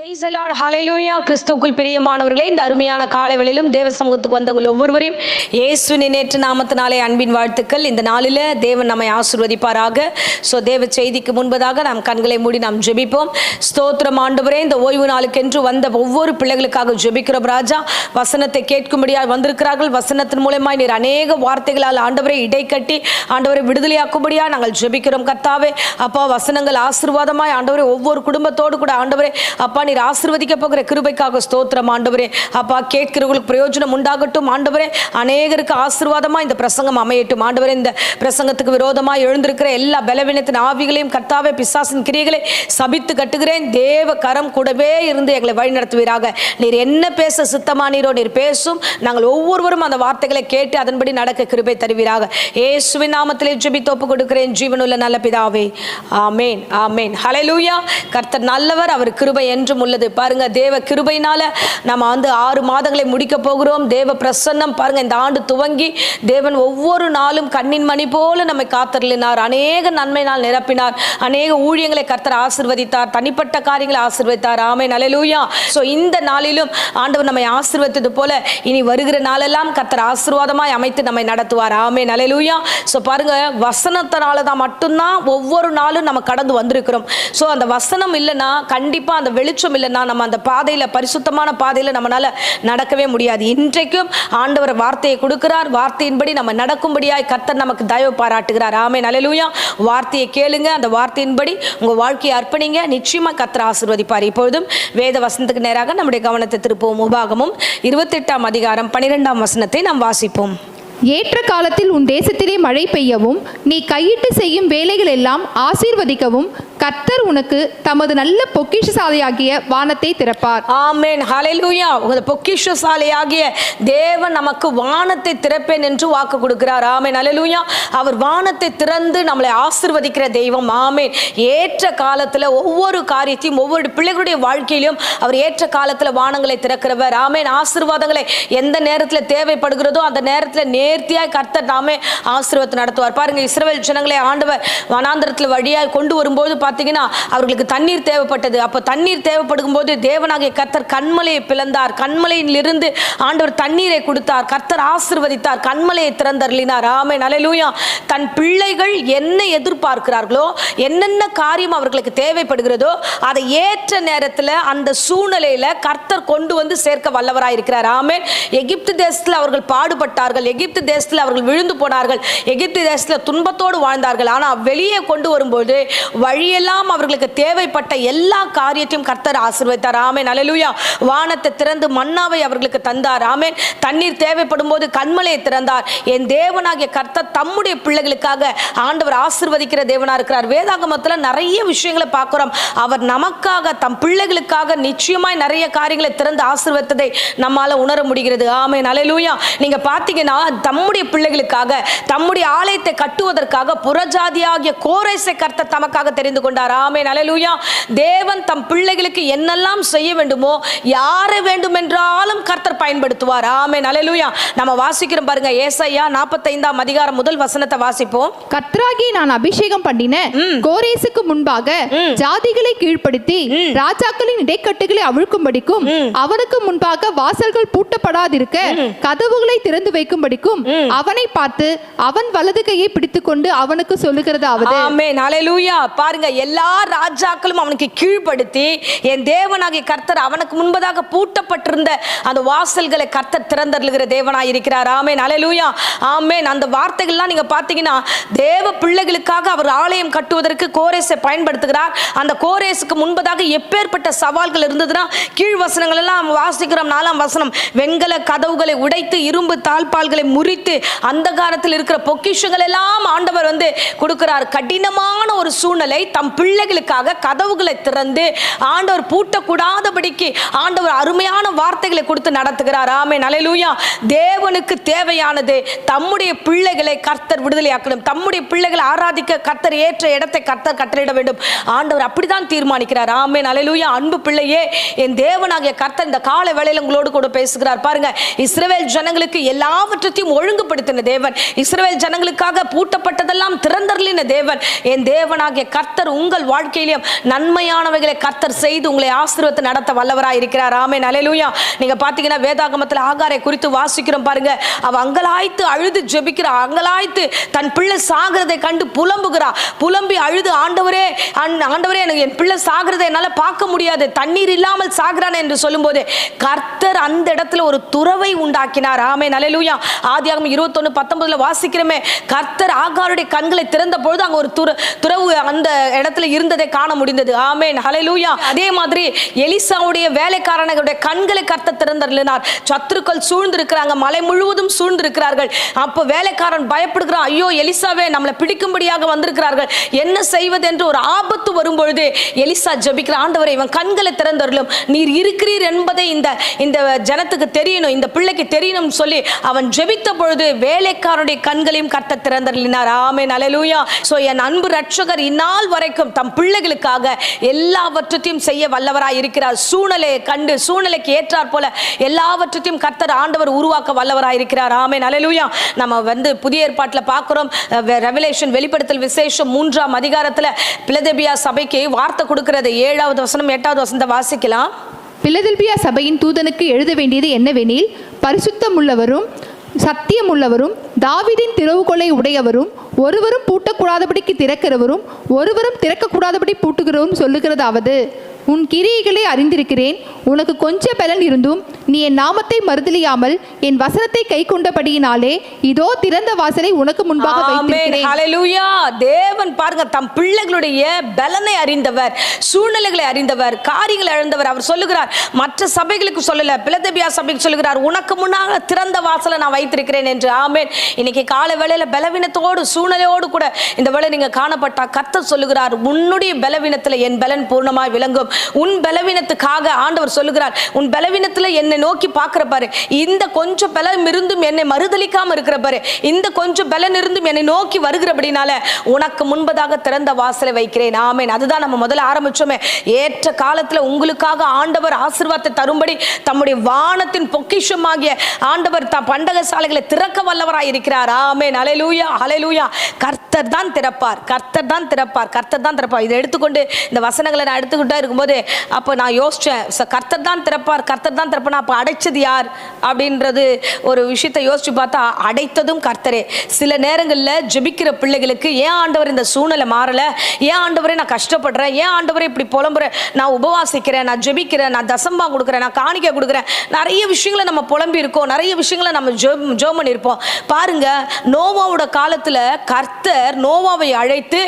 Praise the Lord. Hallelujah. கிறிஸ்துவுக்குள் பிரியமானவர்களே, இந்த அருமையான காலை வேளையிலும் தேவ சமூகத்துக்கு வந்தவர்கள் ஒவ்வொருவரையும் இயேசுவின் நேற்று நாமத்தினாலே அன்பின் வாழ்த்துக்கள். இந்த நாளில் தேவன் நம்மை ஆசீர்வதிப்பாராக. தேவ செய்திக்கு முன்பதாக நாம் கண்களை மூடி நாம் ஜெபிப்போம். ஸ்தோத்திரம் ஆண்டவரே, இந்த ஓய்வு நாளுக்கென்று வந்த ஒவ்வொரு பிள்ளைகளுக்காக ஜெபிக்கிறோம் ராஜா. வசனத்தை கேட்கும்படியாக வந்திருக்கிறார்கள். வசனத்தின் மூலமாய் நீர் அநேக வார்த்தைகளால் ஆண்டவரை இடைக்கட்டி ஆண்டவரை விடுதலையாக்கும்படியாக நாங்கள் ஜெபிக்கிறோம் கர்த்தாவே. அப்பா, வசனங்கள் ஆசீர்வாதமாய் ஆண்டவரை ஒவ்வொரு குடும்பத்தோடு கூட ஆண்டவரே அப்பா நீர் ஆசீர்வதிக்க போகிற கிருபைக்காக ஸ்தோத்திரம் ஆண்டவரே. அப்பா, கேட்கிறவங்களுக்கு பிரயோஜனம் உண்டாகட்டும் ஆண்டவரே. அநேகருக்கு ஆசீர்வாதமா இந்த பிரசங்கம் அமையட்டும் ஆண்டவரே. இந்த பிரசங்கத்துக்கு விரோதமாக எழுந்திருக்கிற எல்லா பலவீனத்தின் ஆவிகளையும் கர்த்தாவே, பிசாசின் கிரியைகளை சபித்து கட்டுகிறேன். தேவ கரம் கூடவே இருந்து எங்களை வழி நடத்துவீராக. நீர் என்ன பேச சித்தமானீரோ நீர் பேசும். நாங்கள் ஒவ்வொருவரும் அந்த வார்த்தைகளை கேட்டு அதன்படி நடக்க கிருபை தருவீராக. இயேசுவின் நாமத்திலே ஜெபித்து ஒப்பு கொடுக்கிறேன் ஜீவனுள்ள நல்ல பிதாவே, ஆமேன் ஆமேன். ஹல்லேலூயா. கர்த்தர் நல்லவர், அவர் கிருபை என்றும் உள்ளது. பாருங்க, தேவ கிருபையினால நம்ம 6 மாதங்களை முடிக்க போகிறோம். தேவ பிரசன்னம் பாருங்க, இந்த ஆண்டு துவங்கி தேவன் ஒவ்வொரு நாளும் கண்ணின் மணி போல நம்மை காத்தருளினார். அநேக நன்மையினால் நிரப்பினார். அநேக ஊழியங்களை கர்த்தர் ஆசீர்வதித்தார். தனிப்பட்ட காரியங்களை ஆசீர்வதித்தார். ஆமென் அல்லேலூயா. இந்த நாளிலும் ஆண்டவர் நம்மை ஆசீர்வதித்தது போல இனி வருகிற நாளெல்லாம் கர்த்தர் ஆசீர்வாதமாய் அமைத்து நம்மை நடத்துவார். ஆமென் அல்லேலூயா. பாருங்க, வசனத்தினால தான் மட்டும்தான் ஒவ்வொரு நாளும் நம்ம கடந்து வந்திருக்கிறோம். அந்த வசனம் இல்லைன்னா, கண்டிப்பா அந்த வெளிச்சம் இல்லைன்னா நம்ம அந்த பாதையில, பரிசுத்தமான பாதையில நம்மளால நடக்கவே முடியாது. இன்றைக்கும் ஆண்டவர் வார்த்தையை கொடுக்கிறார். வார்த்தையின்படி நம்ம நடக்கும்படியாய் கர்த்தர் நமக்கு தயவு பாராட்டுகிறார். ஆமென் அல்லேலூயா. வார்த்தையை கேளுங்க, அந்த வார்த்தையின்படி உங்க வாழ்க்கையை அர்ப்பணிங்க, நிச்சயமா கர்த்தர் ஆசீர்வதிப்பார். இப்பொழுதும் வேத வசனத்துக்கு நேராக நம்முடைய கவனத்தை திருப்புவோம். உபாகமம் 28ஆம் அதிகாரம் 12ஆம் வசனத்தை நாம் வாசிப்போம். ஏற்ற காலத்தில் உன் தேசத்திலே மழை பெய்யவும் நீ கையிட்டு செய்யும் வேலைகள் எல்லாம் ஆசீர்வதிக்கவும் கர்த்தர் உனக்கு தமது நல்ல பொக்கிஷசாலையாகிய வானத்தை திறப்பார். ஆமென் ஹல்லேலூயா. உங்க பொக்கிஷசாலையாகிய தேவன் நமக்கு வானத்தை திறப்பேன் என்று வாக்கு கொடுக்கிறார். ஆமென் ஹல்லேலூயா. அவர் வானத்தை திறந்து நம்மளை ஆசீர்வதிக்கிற தெய்வம். ஆமென். ஏற்ற காலத்துல ஒவ்வொரு காரியத்தையும் ஒவ்வொரு பிள்ளைகளுடைய வாழ்க்கையிலும் அவர் ஏற்ற காலத்துல வானங்களை திறக்கிறவர். ஆமென். ஆசீர்வாதங்களை எந்த நேரத்துல தேவைப்படுகிறதோ அந்த நேரத்துல நேர்த்தியாய் கர்த்தர் நாமே ஆசீர்வாதத்தை நடத்துவார். பாருங்க, இஸ்ரவேல் ஜனங்களை ஆண்டவர் வனாந்தரத்தில் வழியாய் கொண்டு வரும்போது பார்த்தீங்கன்னா அவர்களுக்கு தண்ணீர் தேவைப்பட்டது. அப்போ தண்ணீர் தேவைப்படும் போது தேவனாகிய கர்த்தர் கண்மலையை பிளந்தார். கண்மலையிலிருந்து ஆண்டவர் தண்ணீரை கொடுத்தார். கர்த்தர் ஆசீர்வதித்தார். கண்மலையை திறந்தருளினார். ஆமென் அல்லேலூயா. தன் பிள்ளைகள் என்ன எதிர்பார்க்கிறார்களோ, என்னென்ன காரியம் அவர்களுக்கு தேவைப்படுகிறதோ அதை ஏற்ற நேரத்தில் அந்த சூழ்நிலையில கர்த்தர் கொண்டு வந்து சேர்க்க வல்லவராயிருக்கிறார். ஆமென். எகிப்து தேசத்தில் அவர்கள் பாடுபட்டார்கள். எகிப்து தேசத்தில் அவர்கள் விழுந்து போனார்கள். எகிப்து தேசத்தில் துன்பத்தோடு வாழ்ந்தார்கள். ஆனால் வெளியே கொண்டு வரும்போது வழியெல்லாம் அவர்களுக்கு தேவைப்பட்ட எல்லா காரியத்தையும் கர்த்தர் ஆசீர்வதித்தார். ஆமென் அல்லேலூயா. வானத்தை திறந்து மன்னாவை அவர்களுக்கு தந்தார். ஆமென். தண்ணீர் தேவைப்படும் போது கண்மலையை திறந்தார். என் தேவனாகிய கர்த்தர் தம்முடைய பிள்ளைகளுக்காக ஆண்டவர் ஆசீர்வதிக்கிற தேவனா இருக்கிறார். வேதாகமத்தில் நிறைய விஷயங்களை பார்க்கிறோம். அவர் நமக்காக, தம் பிள்ளைகளுக்காக நிச்சயமாய் நிறைய காரியங்களை திறந்து ஆசீர்வதித்ததை நம்மால உணர முடிகிறது. ஆமென் அல்லேலூயா. நீங்க பார்த்தீங்கன்னா, தம்முடைய பிள்ளைகளுக்காக, தம்முடைய ஆலயத்தை கட்டுவதற்காக புறஜாதியாகிய கோரேசை கர்த்தர் தமக்காக தெரிந்து கொண்டார். ஆமென் அல்லேலூயா. தேவன் தம் பிள்ளைகளுக்கு என்னெல்லாம் செய்ய வேண்டுமோ, யாரை வேண்டும் என்றாலும் கர்த்தர் பயன்படுத்துவார். ஆமென் அல்லேலூயா. நம்ம வாசிக்கிறோம் பாருங்க, ஏசாயா 45ஆம் அதிகாரம் முதல் வசனத்தை வாசிப்போம். கர்த்தராகிய நான் அபிஷேகம் பண்ணின கோரேசுக்கு முன்பாக ஜாதிகளை கீழ்ப்படுத்தி ராஜாக்களின் இடைக்கட்டுகளை அவிழ்க்கும்படிக்கும் அவனுக்கு முன்பாக வாசல்கள் பூட்டப்படாதிருக்க கதவுகளை திறந்து வைக்கும்படிக்கும் அவனை பார்த்து அவன் வலது கையை பிடித்துக்கொண்டு அவனுக்கு சொல்லுகிறதாவது. ஆமென் அல்லேலூயா. பாருங்க, எல்லா ராஜாக்களும் அவனுக்கு கீழ்ப்படுத்தி என் தேவனாகிய கர்த்தர் அவனுக்கு முன்பதாக பூட்டப்பட்டிருந்த அந்த வாசல்களை கர்த்தர் திறந்தருளுகிற தேவனாய் இருக்கிறார். ஆமென் அல்லேலூயா. ஆமென். அந்த வார்த்தைகள்லாம் நீங்க பார்த்தீங்கன்னா, தேவ பிள்ளைகளுக்காக அவர் ஆலயம் கட்டுவதற்கு கோரேசை பயன்படுத்துகிறார். அந்த கோரேசுக்கு முன்பதாக எப்பேற்பட்ட சவால்கள் இருந்ததுன்னா, கீழ் வசனங்கள் எல்லாம் வாசிக்கிறோம். 4ஆம் வசனம், வெண்கல கதவுகளை உடைத்து இரும்பு தாழ்பால்களை முறித்து அந்த காலத்தில் இருக்கிற பொக்கிஷங்கள் எல்லாம் ஆண்டவர் கொடுக்கிறார். கடினமான ஒரு சூழ்நிலை, தம் பிள்ளைகளுக்காக கதவுகளை திறந்து ஆண்டவர் பூட்டக்கூடாதபடிக்கு ஆண்டவர் அருமையான வார்த்தைகளை கொடுத்து நடத்துகிறார். ஆமென் அல்லேலூயா. தேவனுக்கு தேவையானது தம்முடைய பிள்ளைகளை கர்த்தர் விடுதலையாக்கணும். தம்முடைய பிள்ளைகளை ஆராதிக்க கர்த்தர் ஏற்ற இடத்தை கர்த்தர் கட்டளையிட வேண்டும். ஆண்டவர் அப்படிதான் தீர்மானிக்கிறார். ஆமென் அல்லேலூயா. அன்பு பிள்ளையே, என் தேவனாகிய கர்த்தர் இந்த காலை வேளையில உங்களோடு கூட பேசுகிறார். பாருங்க, இஸ்ரவேல் ஜனங்களுக்கு எல்லாவற்றையும் ஒழுங்குபடுத்தின தேவன், இஸ்ரவேல் ஜனங்களுக்காக பூட்டப்பட்டதெல்லாம் திறந்தருளின தேவன், என் தேவனாகிய கர்த்தர் உங்கள் வாழ்க்கையிலும் நன்மையானவைகளை கர்த்தர் செய்து உங்களை ஆசீர்வதித்து நடத்த வல்லவராய் இருக்கிறார். ஆமென், அல்லேலூயா. நீங்க பாத்தீங்கன்னா வேதாகமத்தில் ஆகாரை குறித்து வாசிக்கிறோம் பாருங்க. அவ அங்கலாய்த்து அழுது ஜெபிக்கிறா, அங்கலாய்த்து தன் பிள்ளை சாகிறதை கண்டு புலம்புகிறா, புலம்பி அழுது ஆண்டவரே ஆண்டவரே எனக்கு என் பிள்ளை சாகிறதை என்னால பார்க்க முடியாது, தண்ணீர் இல்லாமல் சாகிறான் என்று சொல்லும்போது கர்த்தர் அந்த இடத்துல ஒரு துறவை உண்டாக்கினார். ஆமென், அல்லேலூயா. ஆதியாகமம் 21:19 வாசிக்கிறோமே, கர்த்தர் ஆகாருடைய கண்களை திறந்த பொழுது அங்க ஒரு துறவு அந்த இடத்துல இருந்ததை காண முடிந்தது. ஆமென், ஹல்லேலூயா. அதே மாதிரி எலிசாவுடைய வேலைக்காரனுடைய கண்களை கர்த்தர் திறந்தருளினார். சத்துருக்கள் சூழ்ந்திருக்கிறாங்க, மலை முழுவதும் சூழ்ந்திருக்கிறார்கள். அப்ப வேலைக்காரன் பயப்படுகிறான், ஐயோ எலிசாவே நம்மளை பிடிக்கும்படியாக வந்திருக்கிறார்கள், என்ன செய்வது என்று ஒரு ஆபத்து வரும்பொழுது எலிசா ஜெபிக்கிற, ஆண்டவரே இவன் கண்களை திறந்தருளும், நீர் இருக்கிறீர் என்பதை இந்த ஜனத்துக்கு தெரியணும், இந்த பிள்ளைக்கு தெரியணும் சொல்லி அவன் ஜெபித்த பொழுது வேலைக்காரனுடைய கண்களையும் கர்த்தர் திறந்தருளினார். ஆமென், அல்லேலூயா. சோ என் அன்பு ரட்சகர் இந்நாள் வரைக்கும் தம் பிள்ளைகளுக்காக எல்லாவற்றையும் செய்ய வல்லவராய் இருக்கிறார். சூழ்நிலையை கண்டு சூழ்நிலைக்கு ஏற்றார் போல எல்லாவற்றையும் கர்த்தர் ஆண்டவர் உருவாக்க வல்லவராய் இருக்கிறார். ஆமென், அல்லேலூயா. நம்ம புதிய ஏற்பாட்டில் பார்க்கிறோம், ரெவலேஷன் வெளிப்படுத்தல் விசேஷம் 3ஆம் அதிகாரத்தில் பிலதெல்பியா சபைக்கு வார்த்தை கொடுக்கிறது. 7வது வசனம் 8வது வசனத்தை வாசிக்கலாம். பிலதெல்பியா சபையின் தூதனுக்கு எழுத வேண்டியது என்னவெனில், பரிசுத்தமுள்ளவரும் சத்தியமுள்ளவரும் தாவீதின் திறவுகோலை உடையவரும் ஒருவரும் பூட்டக்கூடாதபடிக்கு திறக்கிறவரும் ஒருவரும் திறக்கக்கூடாதபடி பூட்டுகிறவரும் சொல்லுகிறதாவது, உன் கிரியைகளை அறிந்திருக்கிறேன், உனக்கு கொஞ்ச பலன் இருந்தும் நீ என் நாமத்தை மறுதலியாமல் என் வசனத்தை கை கொண்டபடியினாலே இதோ திறந்த வாசலை உனக்கு முன்பாக வைத்திருக்கிறேன். ஹல்லேலூயா. தேவன் பாருங்க தம் பிள்ளைகளுடைய பலனை அறிந்தவர், சூழ்நிலைகளை அறிந்தவர், காரியங்களை அறிந்தவர். அவர் சொல்லுகிறார், மற்ற சபைகளுக்கு சொல்லல, பிலதெல்பியா சபைக்கு சொல்லுகிறார், உனக்கு முன்னாக திறந்த வாசலை நான் வைத்திருக்கிறேன் என்று. ஆமென். இன்னைக்கு காலை வேளையில பலவீனத்தோடு சூழ்நிலையோடு கூட இந்த வேளை நீங்க காணப்பட்டா கர்த்தர் சொல்லுகிறார், உன்னுடைய பலவீனத்துல என் பலன் பூர்ணமாய் விளங்கும். உன் பலவீனத்துக்காக ஆண்டவர் சொல்லுகிறார், உன் பலவீனத்துல என்னை நோக்கி பார்க்கிற பாரு, இந்த கொஞ்சம் பலன் இருந்தும் என்னை மறுதலிக்காம இருக்கிற பாரு, இந்த கொஞ்சம் பலன் இருந்தும் என்னை நோக்கி வருகிறபடினால உனக்கு முன்பதாக திறந்த வாசலை வைக்கிறேன். ஆமென். அதுதான் நம்ம முதல்ல ஆரம்பிச்சோமே, ஏற்ற காலத்துல உங்களுக்காக ஆண்டவர் ஆசீர்வாதத்தை தரும்படி தம்முடைய வானத்தின் பொக்கிஷமாகிய ஆண்டவர் பண்டக சாலைகளை திறக்க வல்லவராய் இருக்கிறார். ஆமென், அல்லேலூயா, அல்லேலூயா. கர்த்தர் தான் திறப்பார், கர்த்தர் தான் திறப்பார், கர்த்தர் தான் திறப்பார். இதை எடுத்துக்கொண்டு இந்த வசனங்களை நான் எடுத்துக்கிட்டே இருக்கும்போது அப்ப நான் யோசிச்சேன், கர்த்தர் தான் திறப்பார், கர்த்தர் தான் திறப்பார், அப்ப அடைச்சது யார் அப்படின்றது ஒரு விஷயத்தை யோசிச்சு பார்த்தா அடைத்ததும் கர்த்தரே. சில நேரங்களில் ஜெபிக்கிற பிள்ளைகளுக்கு, ஏன் ஆண்டவர் இந்த சூழ்நிலை மாறல, ஏன் ஆண்டவரே நான் கஷ்டப்படுறேன், ஏன் ஆண்டவரே இப்படி புலம்புறேன், நான் உபவாசிக்கிறேன், நான் ஜெபிக்கிறேன், நான் தசம்பா கொடுக்குறேன், நான் காணிக்கை கொடுக்குறேன், நிறைய விஷயங்களை நம்ம புலம்பி இருக்கோம், நிறைய விஷயங்களை நம்ம ஜெபம் பண்ணியிருப்போம். பாருங்க, நோவாவோட காலத்துல கர்த்தர் நோவாவை அழைத்து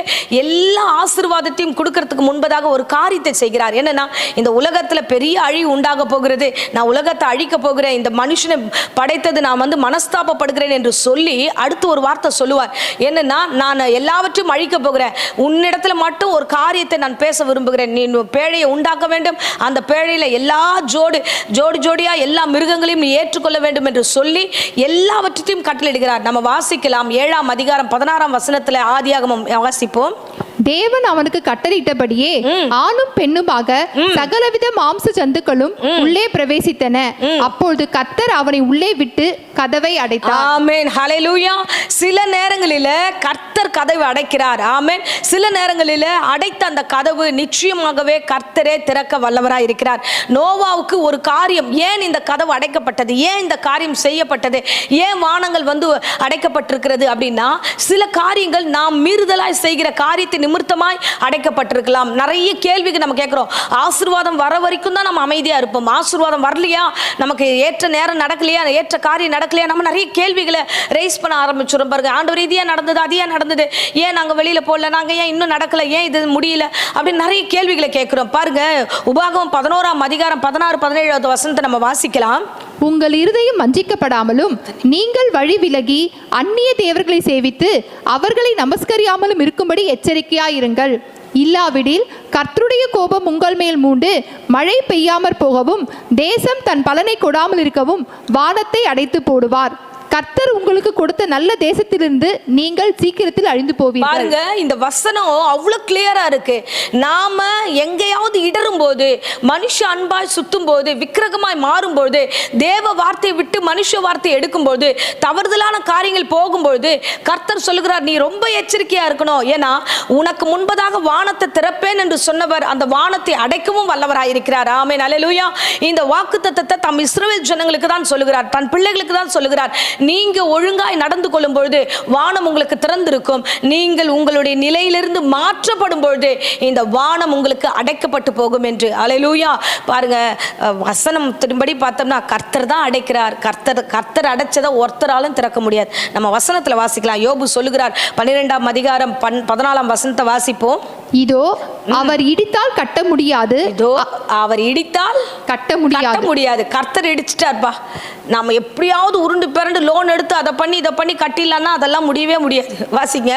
எல்லா ஆசீர்வாதத்தையும் கொடுக்கறதுக்கு முன்பதாக ஒரு காரியத்தை செய்கிறார். என்னன்னா, இந்த உலகத்துல பெரிய அழிவு உண்டாக போகிறது, நான் உலகத்தை அழிக்க போகிறேன், இந்த மனுஷனை படைத்தது நான் மனஸ்தாபப்படுகிறேன் என்று சொல்லி அடுத்து ஒரு வார்த்தை சொல்லுவார். என்னன்னா, நான் எல்லாவற்றையும் அழிக்க போகிறேன், உன்னிடத்துல மட்டும் ஒரு காரியத்தை நான் பேச விரும்புகிறேன், நீ பேழையை உண்டாக்க வேண்டும், அந்த பேழையில எல்லா ஜோடியா எல்லா மிருகங்களையும் நீ ஏற்றுக்கொள்ள வேண்டும் என்று சொல்லி எல்லாவற்றையும் கட்டளையிடுகிறார். நம்ம வாசிக்கலாம் 7ஆம் அதிகாரம் 16ஆம் வசனத்துல ஆதியாகமம் வாசிப்போம். தேவன் அவனுக்கு கட்டளையிட்டபடியே ஆணும் பெண்ணுமாக சகலவித மாம்ச ஜந்துக்களும் உள்ளே பிரவேசித்தன. அப்பொழுது கர்த்தர் அவனை உள்ளே விட்டு கதவை அடைத்தார். ஆமென், ஹல்லேலூயா. சில நேரங்களில கர்த்தர் கதவை அடைக்கிறார். ஆமென். சில நேரங்களில அடைத்த அந்த கதவு நிச்சயமாகவே கர்த்தரே திறக்க வல்லவராய் இருக்கிறார். நோவாவுக்கு ஒரு காரியம், ஏன் இந்த கதவு அடைக்கப்பட்டது, ஏன் இந்த காரியம் செய்யப்பட்டது, ஏன் வானங்கள் அடைக்கப்பட்டிருக்கிறது அப்படின்னா, சில காரியங்கள் நாம் மீறுதலாய் செய்கிற காரியத்தை நிமித்தமாய் அடைக்கப்பட்டிருக்கலாம். நிறைய கேள்விக்கு நம்ம கேட்கிறோம், ஆசீர்வாதம் வர வரைக்கும் தான் நம்ம அமைதியா இருப்போம், ஆசீர்வாதம் வரலையா, நமக்கு ஏற்ற நேரம் நடக்கலையா, ஏற்ற காரியம் நடக்கலையா, நம்ம நிறைய கேள்விகளை ரைஸ் பண்ண ஆரம்பிச்சிடும். பாருங்க, ஆண்டவர் இதையா நடந்தது, அதையா நடந்தது, ஏன் நாங்க வெளியில போகல, நாங்க ஏன் இன்னும் நடக்கல, ஏன் இது முடியல அப்படின்னு நிறைய கேள்விகளை கேட்கிறோம். பாருங்க, உபாகமம் 11ஆம் அதிகாரம் 16-17 வசனத்தை நம்ம வாசிக்கலாம். உங்கள் இருதயம் வஞ்சிக்கப்படாமலும் நீங்கள் வழி விலகி அந்நிய தேவர்களை சேவித்து அவர்களை நமஸ்கரியாமலும் இருக்கும்படி எச்சரிக்கையாயிருங்கள். இல்லாவிடில் கர்த்தருடைய கோபம் உங்கள் மேல் மூண்டு மழை பெய்யாமற் போகவும் தேசம் தன் பலனை கொடாமல் இருக்கவும் வானத்தை அடைத்து போடுவார். கர்த்தர் உங்களுக்கு கொடுத்த நல்ல தேசத்திலிருந்து நீங்கள் சீக்கிரத்தில் அழிந்து போவீர்கள். பாருங்க, இந்த வசனம் அவ்வளவு கிளியரா இருக்கு. நாம எங்கேயாவது இடரும் போது, மனுஷ அன்பாய் சுத்தும் போது, விக்கிரகமாய் மாறும் போது, தேவ வார்த்தையை விட்டு மனுஷ வார்த்தையை எடுக்கும் போது, தவறுதலான காரியங்கள் போகும்போது கர்த்தர் சொல்லுகிறார், நீ ரொம்ப எச்சரிக்கையா இருக்கணும். ஏன்னா உனக்கு முன்பதாக வானத்தை திறப்பேன் என்று சொன்னவர் அந்த வானத்தை அடைக்கவும் வல்லவராய் இருக்கிறார். ஆமென், அல்லேலூயா. இந்த வாக்குத்தத்தத்தை தம் இஸ்ரவேல் ஜனங்களுக்கு தான் சொல்லுகிறார், தன் பிள்ளைகளுக்கு தான் சொல்லுகிறார். நீங்க ஒழுங்காய் நடந்து கொள்ளும் பொழுது வானம் உங்களுக்கு திறந்திருக்கும். நீங்கள் உங்களுடைய நிலையிலிருந்து மாற்றப்படும் பொழுது இந்த வானம் உங்களுக்கு அடைக்கப்பட்டு போகும் என்று. அல்லேலூயா. பாருங்க, வசனம் திரும்படி பார்த்தோம்னா கர்த்தர் தான் அடைக்கிறார். கர்த்தர் அடைச்சதை ஒருத்தராலும் திறக்க முடியாது. நம்ம வசனத்துல வாசிக்கலாம். யோபு சொல்லுகிறார், 12ஆம் அதிகாரம் 14ஆம் வசனத்தை வாசிப்போம். இதோ அவர் இடித்தால் கட்ட முடியாது. இதோ அவர் இடித்தால் கட்ட முடியாது. கர்த்தர் இடிச்சிட்டார்ப்பா. நாம எப்படியாவது உருண்டு பிறண்டு லோன் எடுத்து அதை பண்ணி இதை பண்ணி கட்டிடலான்னா அதெல்லாம் முடியவே முடியாது. வாசிங்க.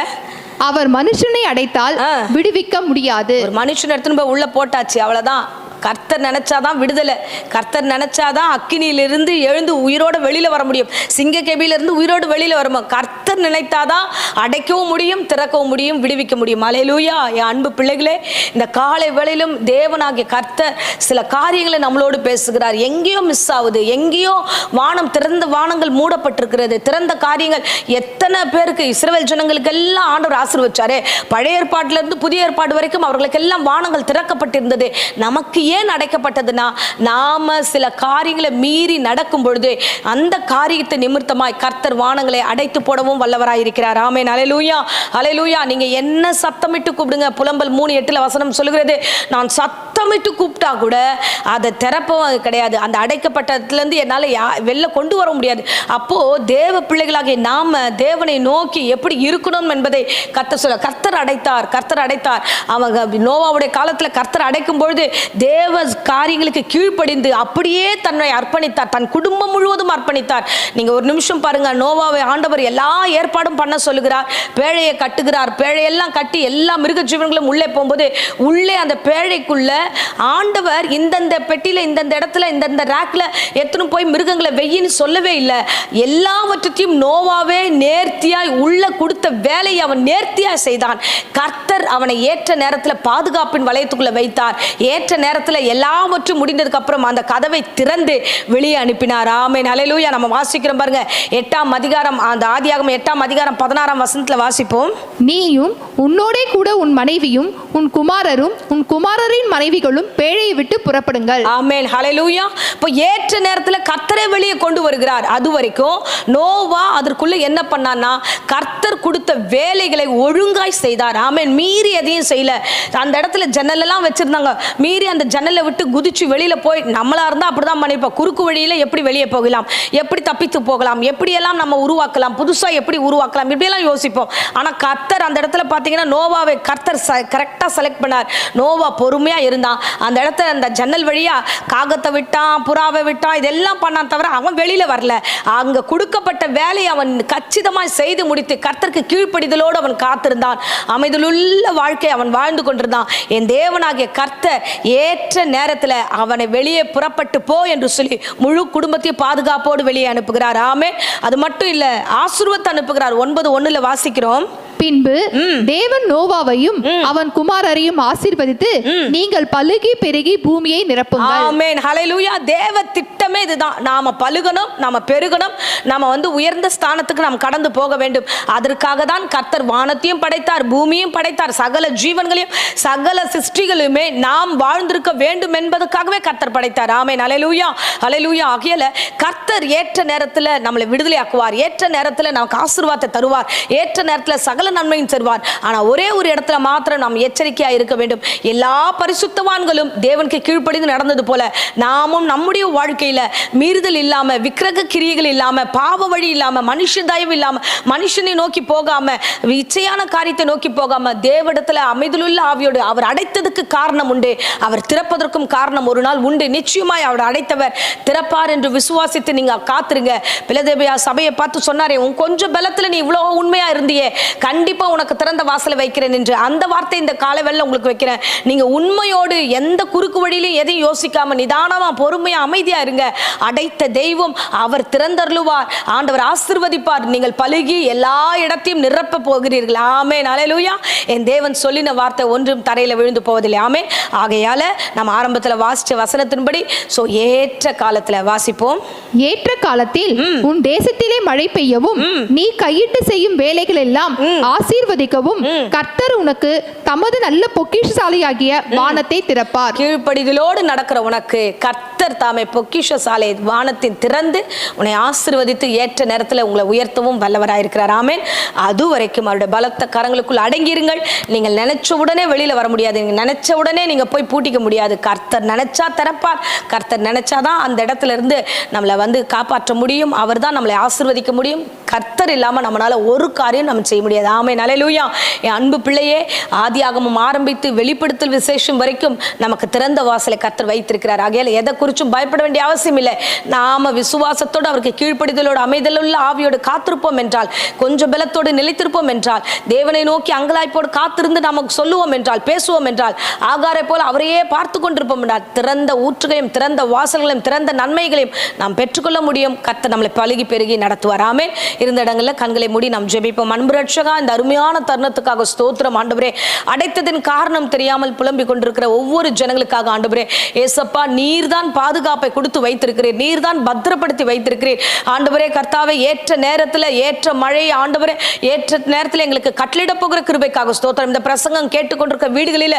அவர் மனுஷனை அடைத்தால் விடுவிக்க முடியாது. ஒரு மனுஷன் எடுத்துன்னு போய் உள்ள போட்டாச்சு, அவ்வளவுதான். கர்த்தர் நினைச்சாதான் விடுதலை. கர்த்தர் நினைச்சாதான் அக்கினியிலிருந்து எழுந்து உயிரோட வெளியில வர முடியும். சிங்க கேபியிலிருந்து உயிரோடு வெளியில வரும். கர்த்தர் நினைத்தாதான் அடைக்கவும் முடியும், திறக்கவும் முடியும், விடுவிக்க முடியும். அல்லேலூயா. என் அன்பு பிள்ளைகளே, இந்த காலை வேளையிலும் தேவனாகிய கர்த்தர் சில காரியங்களை நம்மளோடு பேசுகிறார். எங்கேயோ மிஸ் ஆகுது, எங்கேயோ வானம் திறந்த வானங்கள் மூடப்பட்டிருக்கிறது. திறந்த காரியங்கள் எத்தனை பேருக்கு, இஸ்ரவேல் ஜனங்களுக்கு எல்லாம் ஆண்டவர் ஆசீர்வதிச்சாரே. பழைய ஏற்பாட்டில இருந்து புதிய ஏற்பாடு வரைக்கும் அவர்களுக்கு எல்லாம் வானங்கள் திறக்கப்பட்டிருந்தது. நமக்கு ஏன் அடைக்கப்பட்டதுன்னா, நாம சில காரியங்களை மீறி நடக்கும் பொழுது அந்த காரியத்தை நிமித்தமாய் கர்த்தர் வானங்களை அடைத்து போடவும் வல்லவராய் இருக்கிறார். ஆமென், அல்லேலூயா, அல்லேலூயா. நீங்க என்ன சத்தமிட்டு கூப்பிடுங்க. புலம்பல் 3:8 வசனம் சொல்லுகிறது, நான் சத்தமிட்டு கூப்பிட்டா கூட அதை திறப்பவும் கிடையாது. அந்த அடைக்கப்பட்டதுல இருந்து என்னால வெளில கொண்டு வர முடியாது. அப்போ தேவ பிள்ளைகளாகிய நாம தேவனை நோக்கி எப்படி இருக்கணும் என்பதை கர்த்தர் சொல்ல. கர்த்தர் அடைத்தார். அவங்க நோவாவுடைய காலத்துல கர்த்தர் அடைக்கும் பொழுது தேவ காரியங்களுக்கு கீழ்ப்படிந்து அப்படியே தன்னை அர்ப்பணித்தார். தன் குடும்பம் முழுவதும் அர்ப்பணித்தார். நீங்க ஒரு நிமிஷம் பாருங்க. நோவாவை ஆண்டவர் எல்லா ஏற்பாடும் பண்ண சொல்லுகிறார். பேழையை கட்டுகிறார். பேழையெல்லாம் கட்டி எல்லா மிருக ஜீவன்களும் உள்ளே போகும்போது உள்ளே அந்த பேழைக்குள்ள ஆண்டவர் இந்தந்த பெட்டியில இந்தந்த இடத்துல இந்தந்த ரேக்ல எத்தனை போய் மிருகங்களை வெயின்னு சொல்லவே இல்லை. எல்லாவற்றையும் நோவாவே நேர்த்தியாய் உள்ள கொடுத்த வேலையை அவன் நேர்த்தியாய் செய்தான். கர்த்தர் அவனை ஏற்ற நேரத்தில் பாதுகாப்பின் வளையத்துக்குள்ள வைத்தார். ஏற்ற நேரத்தில் எல்லாவற்றும் முடிந்ததுக்கு அப்புறம் அந்த கதவை திறந்து வெளியே அனுப்பினார். ஆமென், அல்லேலூயா. நம்ம வாசிக்கிறோம் பாருங்க. 8ஆம் அதிகாரம், அந்த ஆதியாகமம் 8ஆம் அதிகாரம் 16ஆம் வசனத்துல வாசிப்போம். நீயும் உன்னோடே கூட உன் மனைவியும் உன் குமாரரும் உன் குமாரரின் மனைவிகளும் பேழையை விட்டு புறப்படுங்கள். ஆமென், அல்லேலூயா. இப்போ ஏற்ற நேரத்துல கர்த்தரை வெளியே கொண்டு வருகிறார். அது வரைக்கும் நோவா அதற்குள்ள என்ன பண்ணான்னா, கர்த்தர் கொடுத்த வேலைகளை ஒழுங்காய் செய்தார். ஆமென். மீறி எதையும் செய்யல. அந்த இடத்துல ஜன்னல் எல்லாம் வச்சிருந்தாங்க. மீறி அந்த ஜன்னலை விட்டு குதிச்சு வெளியில போய், நம்மளா இருந்தா அப்படிதான் பண்ணிருப்போம். குறுக்கு வழியில எப்படி வெளியே போகலாம், எப்படி தப்பித்து போகலாம், எப்படியெல்லாம் நம்ம உருவாக்கலாம், புதுசா எப்படி உருவாக்கலாம், இப்படியெல்லாம் யோசிப்போம். ஆனா கர்த்தர் அந்த இடத்துல பாத்தீங்கன்னா நோவாவை கர்த்தர் கரெக்டா செலக்ட் பண்ணார். நோவா பொறுமையா இருந்தான். அந்த இடத்துல அந்த ஜன்னல் வழியா காகத்தை விட்டான், புறாவை விட்டான், இதெல்லாம் பண்ணான். தவிர அவன் வெளியில வரல. அங்க கொடுக்கப்பட்ட வேலையை அவன் கச்சிதமாய் செய்து முடித்து கர்த்தருக்கு கீழ்ப்படிதலோடு அவன் காத்திருந்தான். அமைதலுள்ள வாழ்க்கை அவன் வாழ்ந்து கொண்டிருந்தான். என் தேவனாகிய கர்த்தர் ஏற்ற நேரத்தில் அவனை வெளியே புறப்பட்டு போ என்று சொல்லி முழு குடும்பத்தையும் பாதுகாப்போடு வெளியே அனுப்புகிறார். ஆமென். அது மட்டும் இல்ல, ஆசீர்வாதத்தை அனுப்புகிறார். 9:1 வாசிக்கிறோம். பின்பு தேவன் நோவாவையும் அவன் குமாரரையும் ஆசீர்வதித்து நீங்கள் பலுகி பெருகி பூமியை நிரப்புங்கள். ஆமென், ஹல்லேலூயா. தேவ திட்டமே இதுதான். நாம பலுகணும், நாம பெருகணும், நாம உயர்ந்த ஸ்தானத்துக்கு நாம் கடந்து போக வேண்டும். அதற்காக தான் கர்த்தர் வானத்தையும் படைத்தார், பூமியும் படைத்தார், சகல ஜீவன்களையும் சகல சிருஷ்டிகளுமே நாம் வாழ்ந்திருக்க வேண்டும் என்பதற்காகவே கர்த்தர் படைத்தார். ஆமென், ஹல்லேலூயா, ஹல்லேலூயா. ஆகையால கர்த்தர் ஏற்ற நேரத்தில் நம்மளை விடுதலை ஆக்குவார். ஏற்ற நேரத்தில் நமக்கு ஆசீர்வாதத்தை தருவார். ஏற்ற நேரத்தில் சகல நன்மையும் தருவார். ஆனா ஒரே ஒரு இடத்துல மாத்திரம் நாம் எச்சரிக்கையா இருக்க வேண்டும். எல்லா பரிசுத்தவான்களும் தேவனுக்கு கீழ்ப்படிந்து நடந்தது போல நாமும் நம்முடைய வாழ்க்கையில மீறுதல் இல்லாம, விக்கிரக கிரியைகள் இல்லாம, பாவ வழி இல்லாம, மனுஷ தயவு இல்லாம, மனுஷனை நோக்கி போகாம, இச்சையான காரியத்தை நோக்கி போகாம, தேவனிடத்துல அமைதலுள்ள ஆவியோடு அவர் அடைத்ததுக்கு காரணம் உண்டு. அவர் திறப்பதற்கும் காரணம் ஒரு நாள் உண்டு. நிச்சயமாய் அவர் அடைத்தவர் திறப்பார் என்று விசுவாசித்து நீங்க காத்துருங்க. பிலதெல்பியா சபையை பார்த்து சொன்னாரே, உன் கொஞ்சம் பலத்துல நீ இவ்வளவு உண்மையா இருந்தியே, கண்டிப்பா உனக்கு திறந்த வாசலை வைக்கிறேன் என்று. அந்த வார்த்தை இந்த காலவெல்ல உங்களுக்கு வைக்கிறேன். நீங்க உண்மையோடு எந்த குறுக்கு வழியிலும் எதையும் யோசிக்காம நிதானமா பொறுமையா அமைதியா இருங்க. பாருங்க, அடைத்த தெய்வம் அவர் திறந்தருளுவார், ஆண்டவர் ஆசீர்வதிப்பார், நீங்கள் பலுகி எல்லா இடத்தையும் நிரப்ப போகிறீர்கள். ஆமென், அல்லேலூயா. என் தேவன் சொல்லின வார்த்தை ஒன்றும் தரையில விழுந்து போவதில்லை. ஆமென். ஆகையால நம்ம ஆரம்பத்துல வாசிச்ச வசனத்தின்படி ஏற்ற காலத்துல வாசிப்போம். ஏற்ற காலத்தில் உன் தேசத்திலே மழை பெய்யவும் நீ கையிட்டு செய்யும் வேலைகள் எல்லாம் ஆசீர்வதிக்கவும் கர்த்தர் உனக்கு தமது நல்ல பொக்கிஷசாலையாகிய வானத்தை திறப்பார். கீழ்ப்படிதலோடு நடக்கிற உனக்கு கர்த்தர் தாமே பொக்கிஷசாலை வானத்தின் திறந்து உன்னை ஆசீர்வதித்து ஏற்ற நேரத்தில் உங்களை உயர்த்தவும் வல்லவராயிருக்கிறார். ஆமென். அது வரைக்கும் அவருடைய பலத்த கரங்களுக்குள் அடங்கியிருங்கள். நீங்கள் நினைச்ச உடனே வெளியில வர முடியாது, நீங்க நினைச்ச உடனே நீங்க போய் பூட்டிக்க முடியாது. கர்த்தர் நினைச்சா திறப்பார், கர்த்தர் நினைச்சாதான் அந்த இடத்துல இருந்து நம்மளை காப்பாற்ற முடியும், அவர் தான் நம்மளை ஆசீர்வதிக்க முடியும். கர்த்தர் இல்லாம நம்மளால ஒரு காரியம் நம்ம செய்ய முடியாது. ஆமென், அல்லேலூயா. என் அன்பு பிள்ளையே, ஆதியாகமம் ஆரம்பித்து வெளிப்படுத்தல் விசேஷம் வரைக்கும் நமக்கு திறந்த வாசலை கர்த்தர் வைத்திருக்கிறார். ஆகையால் எதை குறிச்சும் பயப்பட வேண்டிய அவசியம் இல்லை. நாம விசுவாசத்தோடு அவருக்கு கீழ்ப்படிதலோடு அமைதலுள்ள ஆவியோடு காத்திருப்போம் என்றால், கொஞ்சம் பலத்தோடு நிலைத்திருப்போம் என்றால், தேவனை நோக்கி அங்கலாய்ப்போடு காத்திருந்து நமக்கு சொல்லுவோம் என்றால், பேசுவோம் என்றால், ஆகாரை போல அவரையே பார்த்து கொண்டிருப்போம் என்றால், திறந்த ஊற்றுகளையும் திறந்த வாசல்களையும் திறந்த நன்மைகளையும் நாம் பெற்றுக்கொள்ள முடியும். கர்த்தர் நம்மளை பலுகி பெருகி நடத்துவார். ஆமென். இருந்த இடங்களில் கண்களை மூடி நாம் ஜெபிப்போம். அன்பு ரட்சகா, இந்த அருமையான தருணத்துக்காக ஸ்தோத்திரம் ஆண்டவரே. அடைத்ததின் காரணம் தெரியாமல் புலம்பிக் கொண்டிருக்கிற ஒவ்வொரு ஜனங்களுக்காக ஆண்டவரே, ஏசப்பா, நீர்தான் பாதுகாப்பை கொடுத்து வைத்திருக்கிறீர், நீர்தான் பத்திரப்படுத்தி வைத்திருக்கிறீர் ஆண்டவரே. கர்த்தாவே, ஏற்ற நேரத்தில் ஏற்ற மழை ஆண்டவரே, ஏற்ற நேரத்தில் எங்களுக்கு கட்டளிட போகிற கிருபைக்காக ஸ்தோத்திரம். இந்த பிரசங்கம் கேட்டுக்கொண்டிருக்க வீடுகளில்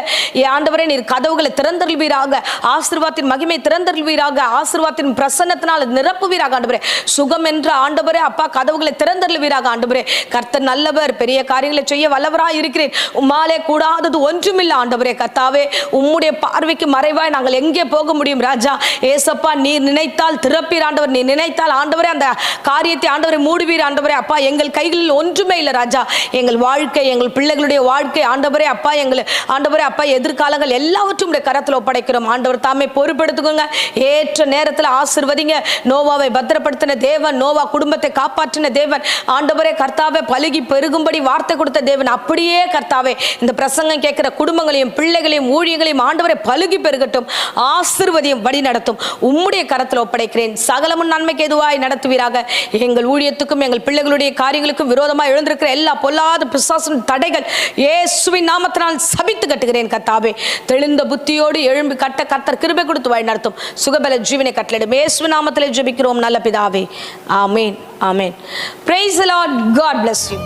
ஆண்டவரே, நீர் கதவுகளை திறந்தருள்வீராக, ஆசீர்வாதத்தின் மகிமை திறந்தருள்வீராக, ஆசீர்வாதத்தின் பிரசன்னத்தினால் நிரப்புவீராக ஆண்டவரே. சுகம் என்ற ஆண்டவரே அப்பா, கதவுகளை திறந்தருள்வீராக ஆண்டவரே. கர்த்தர் நல்லவர், பெரிய காரியங்களை செய்ய வல்லவராய் இருக்கிறேன், உம்மாலே கூடாதது ஒன்றுமில்லை ஆண்டவரே. கர்த்தாவே, உம்முடைய பார்வைக்கு மறைவாய் நாங்கள் எங்கே போக முடியும் ராஜா? ஏசப்பா, நீர் நினைத்தால் திறப்பீர் ஆண்டவர், நீர் நினைத்தால் ஆண்டவரே அந்த காரியத்தை ஆண்டவரை மூடுவீர் ஆண்டவரே. அப்பா, எங்கள் கைகளில் ஒன்றுமே இல்லை ராஜா. எங்கள் வாழ்க்கை, எங்கள் பிள்ளைகளுடைய வாழ்க்கை ஆண்டவரே அப்பா, எங்கள் ஆண்டவரே அப்பா, எதிர்காலங்கள் எல்லாவற்றும் உடைய கரத்தில் ஒப்படைக்கிறோம் ஆண்டவர். தாமே பொறுப்பெடுத்துக்கோங்க. ஏற்ற நேரத்தில் ஆசீர்வதிங்க. நோவாவை பத்திரப்படுத்தின தேவன், நோவா குடும்பத்தை காப்பாற்றின தேவன் ஆண்டவரே. கர்த்தாவே, பலுகி பெருகும்படி வார்த்தை கொடுத்த தேவன், அப்படியே கர்த்தாவே இந்த பிரசங்கம் கேட்கிற குடும்பங்களையும் பிள்ளைகளையும் ஊழியங்களையும் ஆண்டவரே பலுகி பெருகட்டும், ஆசீர்வதியும், வழி நடத்தும். உம்முடைய கரத்தில் ஒப்படைக்கிறேன். சகலமும் நன்மைக்கு எதுவாய் நடத்துவீராக. எங்கள் ஊழியத்துக்கும் எங்கள் பிள்ளைகளுடைய காரியங்களுக்கும் விரோதமாக எழுந்திருக்கிற எல்லா பொல்லாத பிசாசின் தடைகள் இயேசுவின் நாமத்தினால் சபித்து கட்டுகிறேன் கர்த்தாவே. தெளிந்த புத்தியோடு எழும்பி கட்ட கர்த்தர் கிருபை கொடுத்து வழி நடத்தும். சுகபல ஜீவனை கட்டளையிடும் இயேசுவின் நாமத்திலே ஜெபிக்கிறோம் நல்ல பிதாவே. ஆமென், ஆமென். Praise the Lord. God bless you.